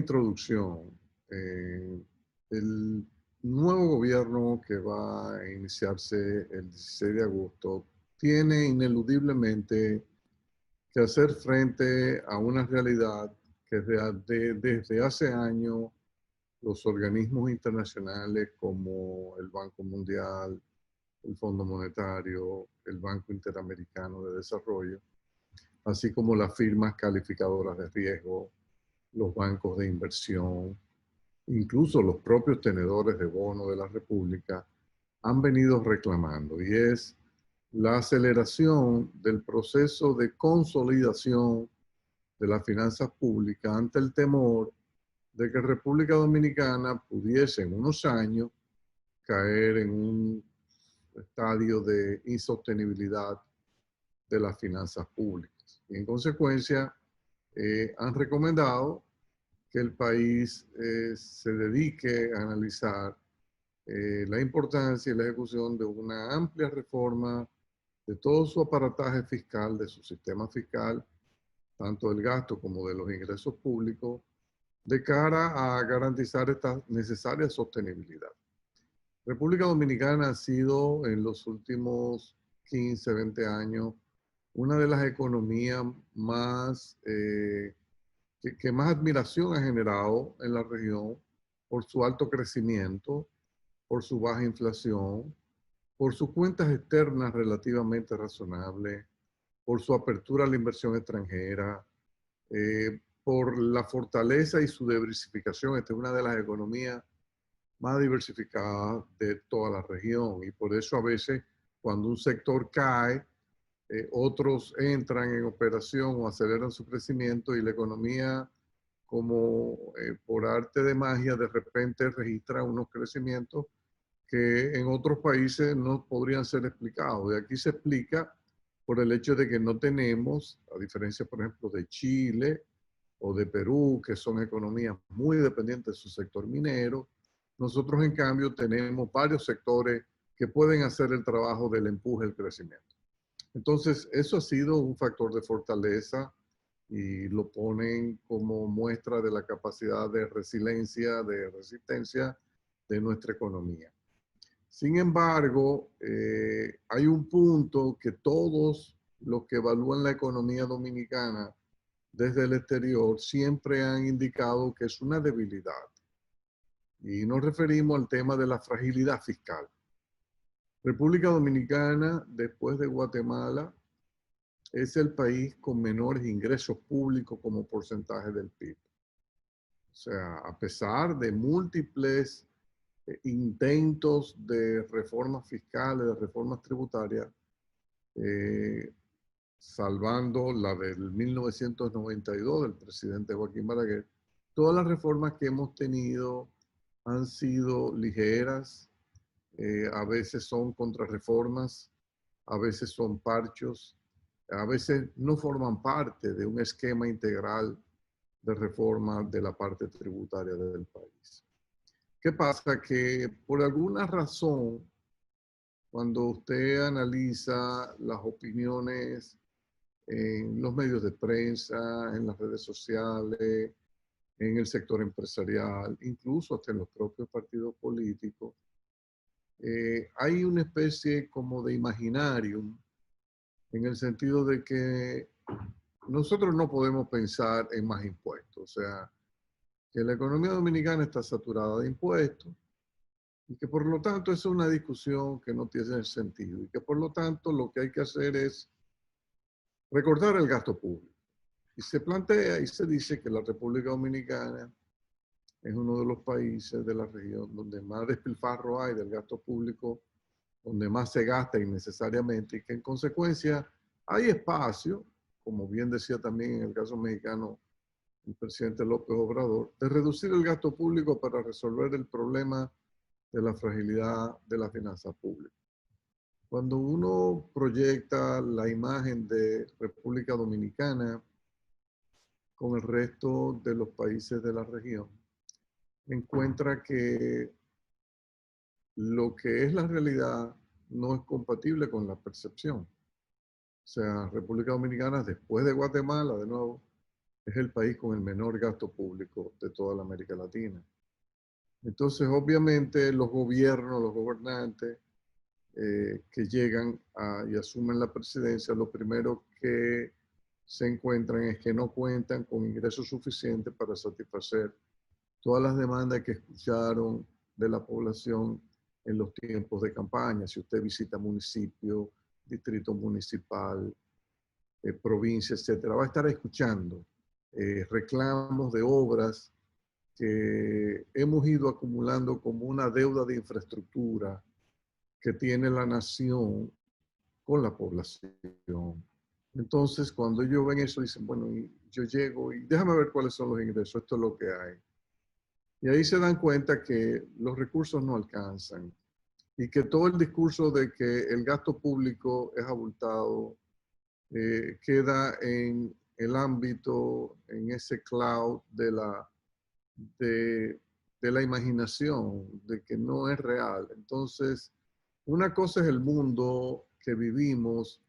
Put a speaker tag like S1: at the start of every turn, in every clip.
S1: introducción, el nuevo gobierno que va a iniciarse el 16 de agosto tiene ineludiblemente que hacer frente a una realidad que desde hace años los organismos internacionales como el Banco Mundial, el Fondo Monetario, el Banco Interamericano de Desarrollo, así como las firmas calificadoras de riesgo, los bancos de inversión, incluso los propios tenedores de bonos de la República, han venido reclamando, y es la aceleración del proceso de consolidación de las finanzas públicas ante el temor de que República Dominicana pudiese en unos años caer en un estadio de insostenibilidad de las finanzas públicas. Y en consecuencia, han recomendado que el país se dedique a analizar la importancia y la ejecución de una amplia reforma de todo su aparataje fiscal, de su sistema fiscal, tanto del gasto como de los ingresos públicos, de cara a garantizar esta necesaria sostenibilidad. República Dominicana ha sido en los últimos 15, 20 años una de las economías más, que más admiración ha generado en la región por su alto crecimiento, por su baja inflación, por sus cuentas externas relativamente razonables, por su apertura a la inversión extranjera, por la fortaleza y su diversificación. Esta es una de las economías más diversificadas de toda la región, y por eso a veces cuando un sector cae, otros entran en operación o aceleran su crecimiento, y la economía, como por arte de magia, de repente registra unos crecimientos que en otros países no podrían ser explicados. Y aquí se explica por el hecho de que no tenemos, a diferencia, por ejemplo, de Chile o de Perú, que son economías muy dependientes de su sector minero, nosotros en cambio tenemos varios sectores que pueden hacer el trabajo del empuje del crecimiento. Entonces, eso ha sido un factor de fortaleza y lo ponen como muestra de la capacidad de resiliencia, de resistencia de nuestra economía. Sin embargo, hay un punto que todos los que evalúan la economía dominicana desde el exterior siempre han indicado que es una debilidad. Y nos referimos al tema de la fragilidad fiscal. República Dominicana, después de Guatemala, es el país con menores ingresos públicos como porcentaje del PIB. O sea, a pesar de múltiples intentos de reformas fiscales, de reformas tributarias, salvando la del 1992 del presidente Joaquín Balaguer, todas las reformas que hemos tenido han sido ligeras, a veces son contrarreformas, a veces son parchos, a veces no forman parte de un esquema integral de reforma de la parte tributaria del país. ¿Qué pasa? Que por alguna razón, cuando usted analiza las opiniones en los medios de prensa, en las redes sociales, en el sector empresarial, incluso hasta en los propios partidos políticos, hay una especie como de imaginarium, en el sentido de que nosotros no podemos pensar en más impuestos. O sea, que la economía dominicana está saturada de impuestos y que por lo tanto es una discusión que no tiene sentido, y que por lo tanto lo que hay que hacer es recortar el gasto público. Y se plantea y se dice que la República Dominicana es uno de los países de la región donde más despilfarro hay del gasto público, donde más se gasta innecesariamente, y que en consecuencia hay espacio, como bien decía también en el caso mexicano el presidente López Obrador, de reducir el gasto público para resolver el problema de la fragilidad de la finanza pública. Cuando uno proyecta la imagen de República Dominicana con el resto de los países de la región, encuentra que lo que es la realidad no es compatible con la percepción. O sea, República Dominicana, después de Guatemala, de nuevo, es el país con el menor gasto público de toda la América Latina. Entonces, obviamente, los gobiernos, los gobernantes que llegan y asumen la presidencia, lo primero que se encuentran es que no cuentan con ingresos suficientes para satisfacer todas las demandas que escucharon de la población en los tiempos de campaña. Si usted visita municipio, distrito municipal, provincia, etcétera, va a estar escuchando reclamos de obras que hemos ido acumulando como una deuda de infraestructura que tiene la nación con la población. Entonces, cuando ellos ven eso, dicen, bueno, yo llego y déjame ver cuáles son los ingresos, esto es lo que hay. Y ahí se dan cuenta que los recursos no alcanzan y que todo el discurso de que el gasto público es abultado queda en el ámbito, en ese cloud de, de la imaginación, de que no es real. Entonces, una cosa es el mundo que vivimos,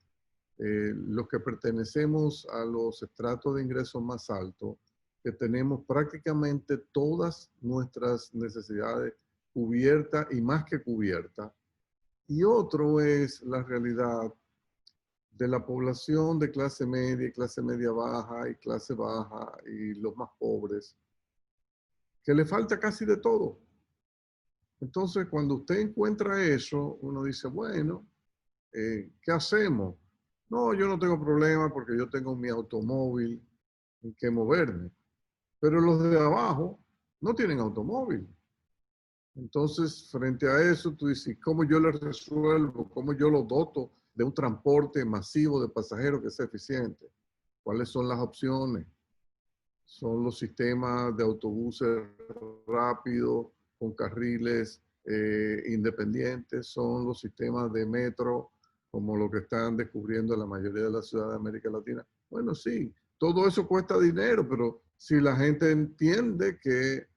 S1: los que pertenecemos a los estratos de ingresos más altos, que tenemos prácticamente todas nuestras necesidades cubiertas y más que cubiertas. Y otro es la realidad de la población de clase media baja y clase baja y los más pobres, que le falta casi de todo. Entonces, cuando usted encuentra eso, uno dice, bueno, ¿qué hacemos? No, yo no tengo problema porque yo tengo mi automóvil en que moverme. Pero los de abajo no tienen automóvil. Entonces, frente a eso, tú dices, ¿cómo yo le resuelvo? ¿Cómo yo lo doto de un transporte masivo de pasajeros que sea eficiente? ¿Cuáles son las opciones? Son los sistemas de autobuses rápidos con carriles independientes, son los sistemas de metro como lo que están descubriendo la mayoría de las ciudades de América Latina. Bueno, sí, todo eso cuesta dinero, pero si la gente entiende que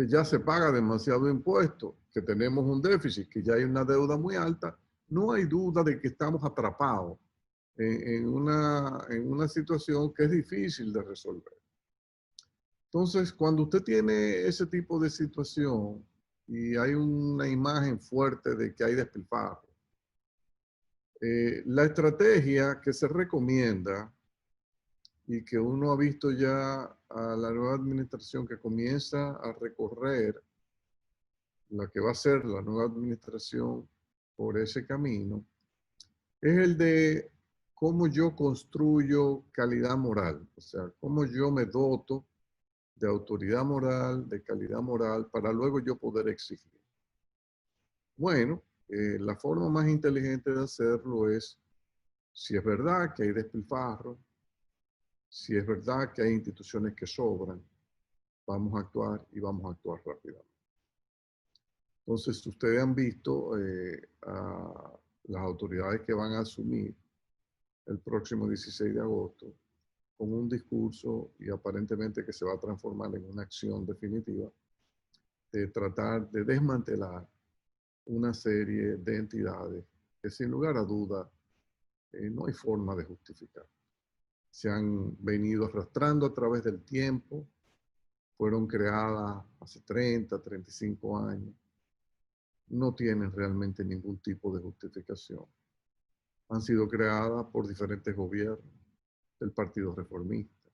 S1: ya se paga demasiado impuesto, que tenemos un déficit, que ya hay una deuda muy alta, no hay duda de que estamos atrapados en una situación que es difícil de resolver. Entonces, cuando usted tiene ese tipo de situación y hay una imagen fuerte de que hay despilfarro, la estrategia que se recomienda y que uno ha visto ya a la nueva administración que comienza a recorrer la que va a ser la nueva administración por ese camino, es el de cómo yo construyo calidad moral, o sea, cómo yo me doto de autoridad moral, de calidad moral, para luego yo poder exigir. Bueno, la forma más inteligente de hacerlo es, si es verdad que hay despilfarro, si es verdad que hay instituciones que sobran, vamos a actuar y vamos a actuar rápidamente. Entonces, ustedes han visto a las autoridades que van a asumir el próximo 16 de agosto con un discurso y aparentemente que se va a transformar en una acción definitiva de tratar de desmantelar una serie de entidades que sin lugar a duda no hay forma de justificar. Se han venido arrastrando a través del tiempo, fueron creadas hace 30, 35 años, no tienen realmente ningún tipo de justificación. Han sido creadas por diferentes gobiernos, del Partido Reformista,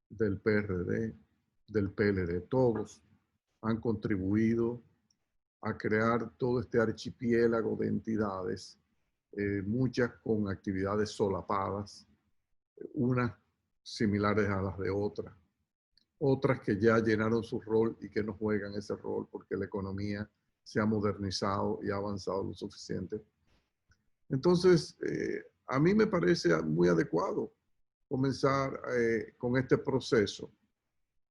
S1: del PRD, del PLD, todos han contribuido a crear todo este archipiélago de entidades, muchas con actividades solapadas, unas similares a las de otras que ya llenaron su rol y que no juegan ese rol porque la economía se ha modernizado y ha avanzado lo suficiente. Entonces, a mí me parece muy adecuado comenzar con este proceso.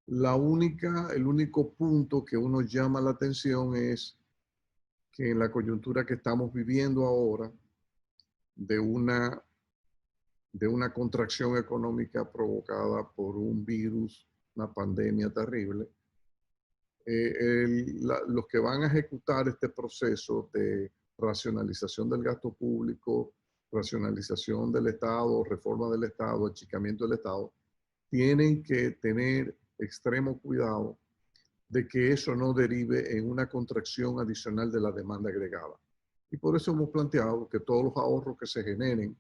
S1: El único punto que uno llama la atención es que en la coyuntura que estamos viviendo ahora, de una, de una contracción económica provocada por un virus, una pandemia terrible, los que van a ejecutar este proceso de racionalización del gasto público, racionalización del Estado, reforma del Estado, achicamiento del Estado, tienen que tener extremo cuidado de que eso no derive en una contracción adicional de la demanda agregada. Y por eso hemos planteado que todos los ahorros que se generen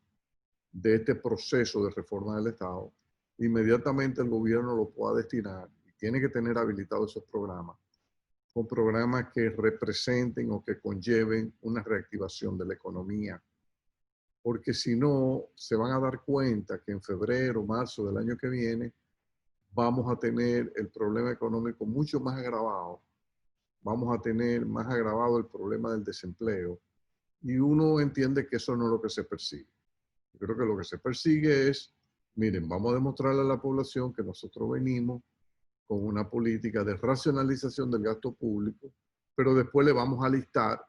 S1: de este proceso de reforma del Estado, inmediatamente el gobierno lo pueda destinar y tiene que tener habilitados esos programas, con programas que representen o que conlleven una reactivación de la economía. Porque si no, se van a dar cuenta que en febrero, marzo del año que viene, vamos a tener el problema económico mucho más agravado, vamos a tener más agravado el problema del desempleo, y uno entiende que eso no es lo que se persigue. Yo creo que lo que se persigue es, miren, vamos a demostrarle a la población que nosotros venimos con una política de racionalización del gasto público, pero después le vamos a listar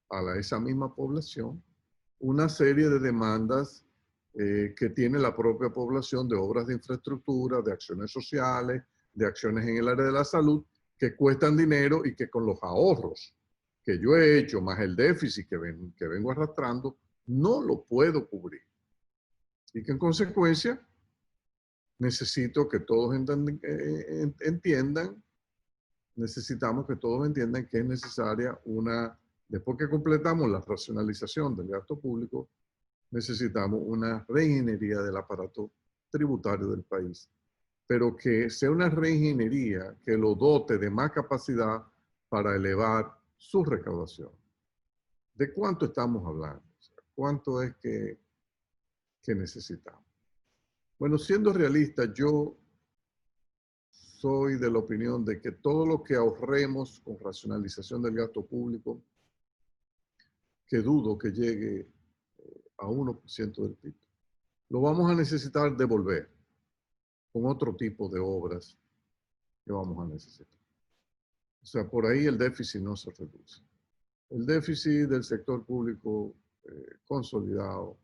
S1: a esa misma población una serie de demandas que tiene la propia población de obras de infraestructura, de acciones sociales, de acciones en el área de la salud, que cuestan dinero y que con los ahorros que yo he hecho, más el déficit que vengo arrastrando, no lo puedo cubrir. Y que en consecuencia necesito que todos entiendan, necesitamos que todos entiendan que es necesaria después que completamos la racionalización del gasto público, necesitamos una reingeniería del aparato tributario del país, pero que sea una reingeniería que lo dote de más capacidad para elevar su recaudación. ¿De cuánto estamos hablando? O sea, ¿cuánto es que necesitamos? Bueno, siendo realista, yo soy de la opinión de que todo lo que ahorremos con racionalización del gasto público, que dudo que llegue a 1% del PIB, lo vamos a necesitar devolver con otro tipo de obras que vamos a necesitar. O sea, por ahí el déficit no se reduce. El déficit del sector público consolidado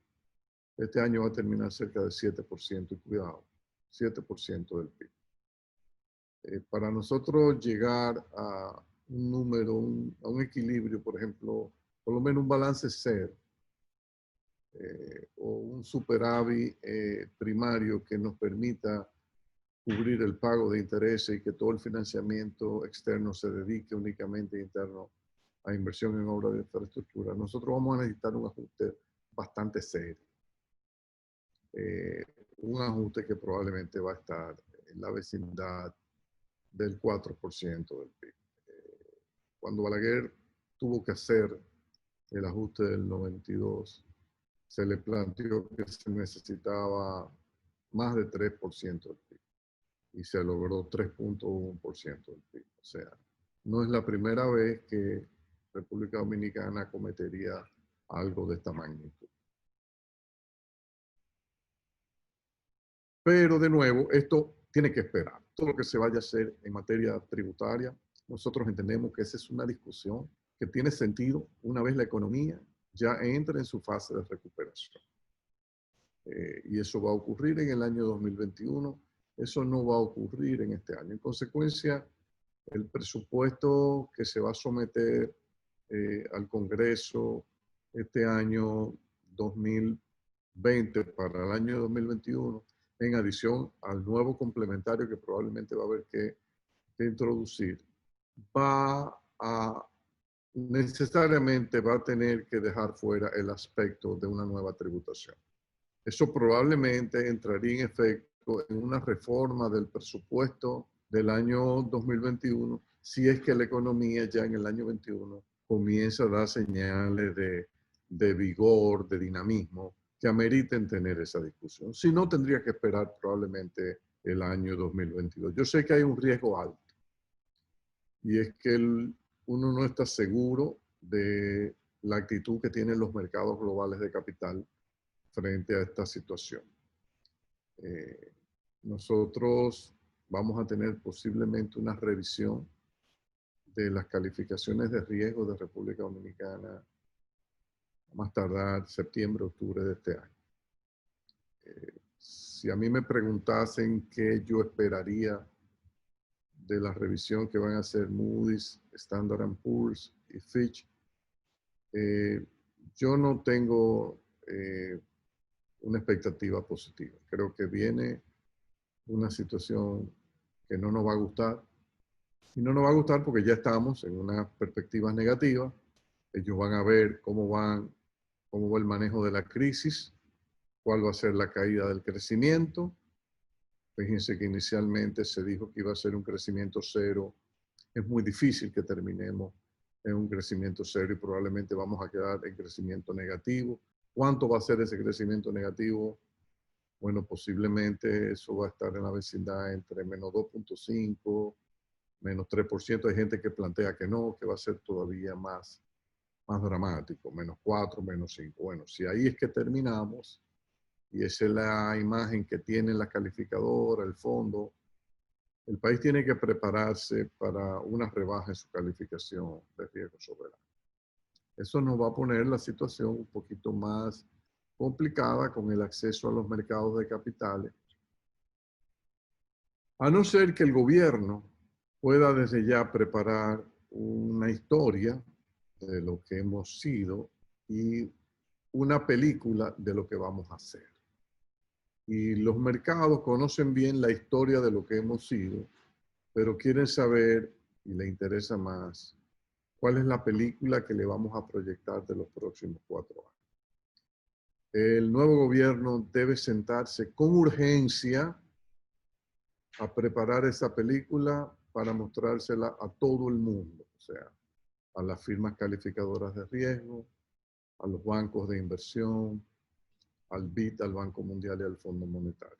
S1: este año va a terminar cerca del 7%, y cuidado, 7% del PIB. Para nosotros llegar a un número, a un equilibrio, por ejemplo, por lo menos un balance cero, o un superávit primario que nos permita cubrir el pago de intereses y que todo el financiamiento externo se dedique únicamente interno a inversión en obras de infraestructura, nosotros vamos a necesitar un ajuste bastante serio. Un ajuste que probablemente va a estar en la vecindad del 4% del PIB. Cuando Balaguer tuvo que hacer el ajuste del 92, se le planteó que se necesitaba más de 3% del PIB y se logró 3.1% del PIB. O sea, no es la primera vez que República Dominicana cometería algo de esta magnitud. Pero de nuevo, esto tiene que esperar. Todo lo que se vaya a hacer en materia tributaria, nosotros entendemos que esa es una discusión que tiene sentido una vez la economía ya entra en su fase de recuperación. Y eso va a ocurrir en el año 2021. Eso no va a ocurrir en este año. En consecuencia, el presupuesto que se va a someter al Congreso este año 2020 para el año 2021, en adición al nuevo complementario que probablemente va a haber que introducir, necesariamente va a tener que dejar fuera el aspecto de una nueva tributación. Eso probablemente entraría en efecto en una reforma del presupuesto del año 2021, si es que la economía ya en el año 21 comienza a dar señales de vigor, de dinamismo, que ameriten tener esa discusión. Si no, tendría que esperar probablemente el año 2022. Yo sé que hay un riesgo alto, y es que uno no está seguro de la actitud que tienen los mercados globales de capital frente a esta situación. Nosotros vamos a tener posiblemente una revisión de las calificaciones de riesgo de República Dominicana a más tardar septiembre, octubre de este año. Si a mí me preguntasen qué yo esperaría de la revisión que van a hacer Moody's, Standard & Poor's y Fitch, yo no tengo una expectativa positiva. Creo que viene una situación que no nos va a gustar. Y no nos va a gustar porque ya estamos en unas perspectivas negativas. Ellos van a ver cómo va el manejo de la crisis, cuál va a ser la caída del crecimiento. Fíjense que inicialmente se dijo que iba a ser un crecimiento cero. Es muy difícil que terminemos en un crecimiento cero y probablemente vamos a quedar en crecimiento negativo. ¿Cuánto va a ser ese crecimiento negativo? Bueno, posiblemente eso va a estar en la vecindad entre menos 2.5, menos 3%. Hay gente que plantea que no, que va a ser todavía más dramático, menos 4, menos 5. Bueno, si ahí es que terminamos, y esa es la imagen que tiene la calificadora, el fondo, el país tiene que prepararse para una rebaja en su calificación de riesgo soberano. Eso nos va a poner la situación un poquito más complicada con el acceso a los mercados de capitales, a no ser que el gobierno pueda desde ya preparar una historia de lo que hemos sido y una película de lo que vamos a hacer. Y los mercados conocen bien la historia de lo que hemos sido, pero quieren saber, y le interesa más, cuál es la película que le vamos a proyectar de los próximos 4 años. El nuevo gobierno debe sentarse con urgencia a preparar esa película para mostrársela a todo el mundo, o sea, a las firmas calificadoras de riesgo, a los bancos de inversión, al BID, al Banco Mundial y al Fondo Monetario.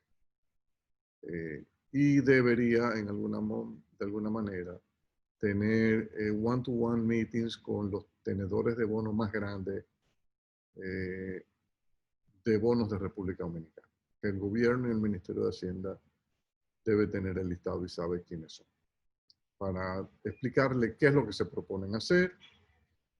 S1: Y debería, de alguna manera, tener one-to-one meetings con los tenedores de bonos más grandes de bonos de República Dominicana. El gobierno y el Ministerio de Hacienda debe tener el listado y sabe quiénes son, para explicarle qué es lo que se proponen hacer,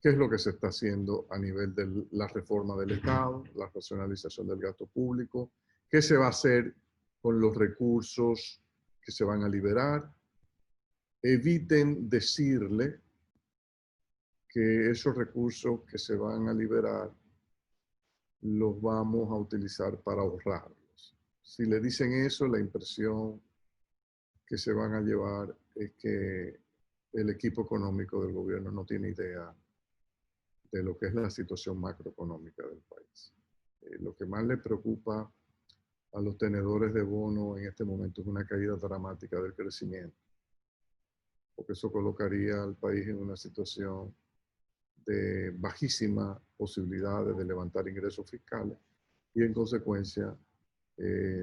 S1: qué es lo que se está haciendo a nivel de la reforma del Estado, la racionalización del gasto público, qué se va a hacer con los recursos que se van a liberar. Eviten decirle que esos recursos que se van a liberar los vamos a utilizar para ahorrarlos. Si le dicen eso, la impresión que se van a llevar es que el equipo económico del gobierno no tiene idea de lo que es la situación macroeconómica del país. Lo que más le preocupa a los tenedores de bono en este momento es una caída dramática del crecimiento, porque eso colocaría al país en una situación de bajísima posibilidades de levantar ingresos fiscales y en consecuencia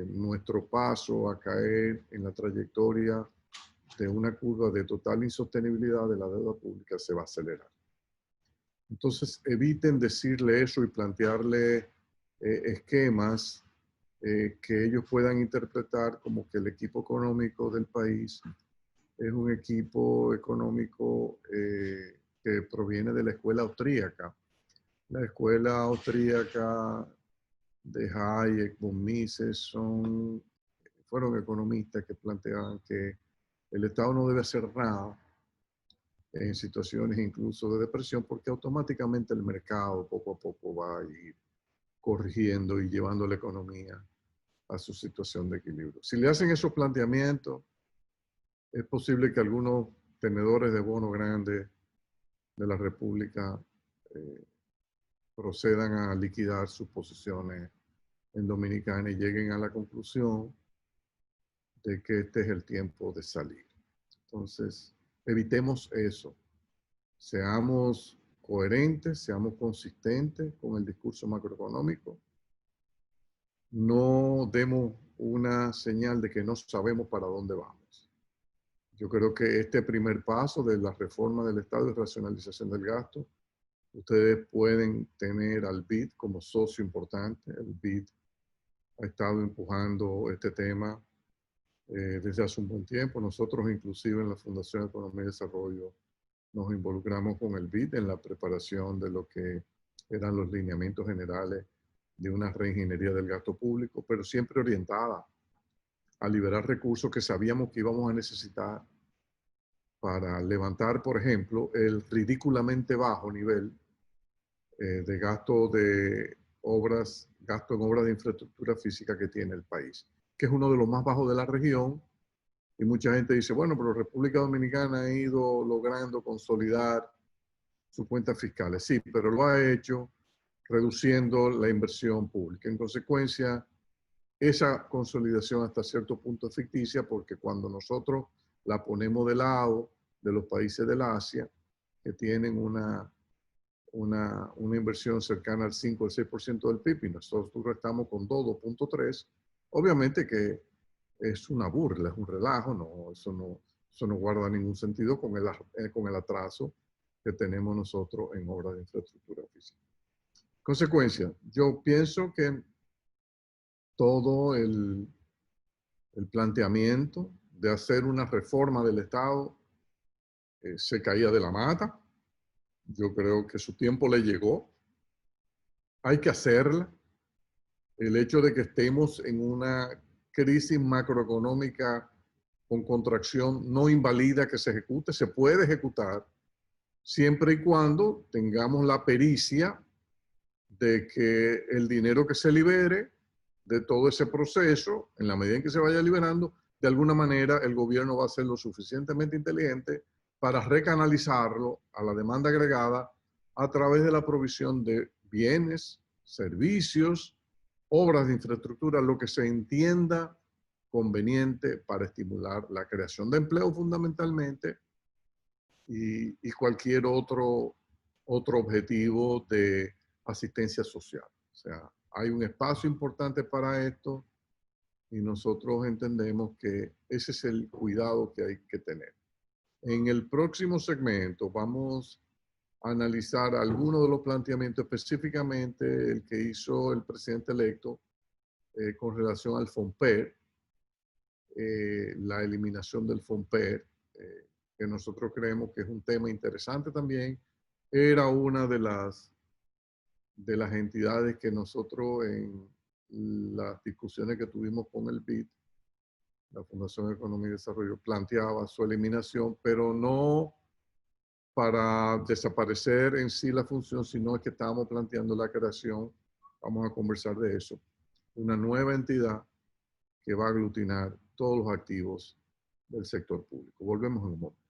S1: nuestro paso a caer en la trayectoria de una curva de total insostenibilidad de la deuda pública se va a acelerar. Entonces eviten decirle eso y plantearle esquemas que ellos puedan interpretar como que el equipo económico del país es un equipo económico que proviene de la escuela austríaca. La escuela austríaca de Hayek, von Mises, fueron economistas que planteaban que el Estado no debe hacer nada en situaciones incluso de depresión porque automáticamente el mercado poco a poco va a ir corrigiendo y llevando la economía a su situación de equilibrio. Si le hacen esos planteamientos, es posible que algunos tenedores de bonos grandes de la República procedan a liquidar sus posiciones en Dominicana y lleguen a la conclusión de que este es el tiempo de salir. Entonces, evitemos eso. Seamos coherentes, seamos consistentes con el discurso macroeconómico. No demos una señal de que no sabemos para dónde vamos. Yo creo que este primer paso de la reforma del Estado y racionalización del gasto, ustedes pueden tener al BID como socio importante. El BID ha estado empujando este tema desde hace un buen tiempo. Nosotros inclusive en la Fundación de Economía y Desarrollo nos involucramos con el BID en la preparación de lo que eran los lineamientos generales de una reingeniería del gasto público, pero siempre orientada a liberar recursos que sabíamos que íbamos a necesitar para levantar, por ejemplo, el ridículamente bajo nivel de gasto en obras de infraestructura física que tiene el país, que es uno de los más bajos de la región. Y mucha gente dice, bueno, pero República Dominicana ha ido logrando consolidar sus cuentas fiscales. Sí, pero lo ha hecho reduciendo la inversión pública. En consecuencia, esa consolidación hasta cierto punto es ficticia porque cuando nosotros la ponemos de lado de los países del Asia, que tienen una inversión cercana al 5 o al 6% del PIB y nosotros estamos con 2.3, obviamente que es una burla, es un relajo, no, eso no guarda ningún sentido con el atraso que tenemos nosotros en obras de infraestructura física. Consecuencia, yo pienso que todo el planteamiento de hacer una reforma del Estado se caía de la mata. Yo creo que su tiempo le llegó. Hay que hacerla. El hecho de que estemos en una crisis macroeconómica con contracción no invalida que se ejecute, se puede ejecutar siempre y cuando tengamos la pericia de que el dinero que se libere de todo ese proceso, en la medida en que se vaya liberando, de alguna manera el gobierno va a ser lo suficientemente inteligente para recanalizarlo a la demanda agregada a través de la provisión de bienes, servicios, obras de infraestructura, lo que se entienda conveniente para estimular la creación de empleo fundamentalmente y cualquier otro objetivo de asistencia social. O sea, hay un espacio importante para esto y nosotros entendemos que ese es el cuidado que hay que tener. En el próximo segmento vamos a analizar algunos de los planteamientos, específicamente el que hizo el presidente electo con relación al FOMPER, la eliminación del FOMPER, que nosotros creemos que es un tema interesante también. Era una de las entidades que nosotros en las discusiones que tuvimos con el BID, la Fundación de Economía y Desarrollo, planteaba su eliminación, pero no para desaparecer en sí la función, sino que estábamos planteando la creación, vamos a conversar de eso, una nueva entidad que va a aglutinar todos los activos del sector público. Volvemos en un momento.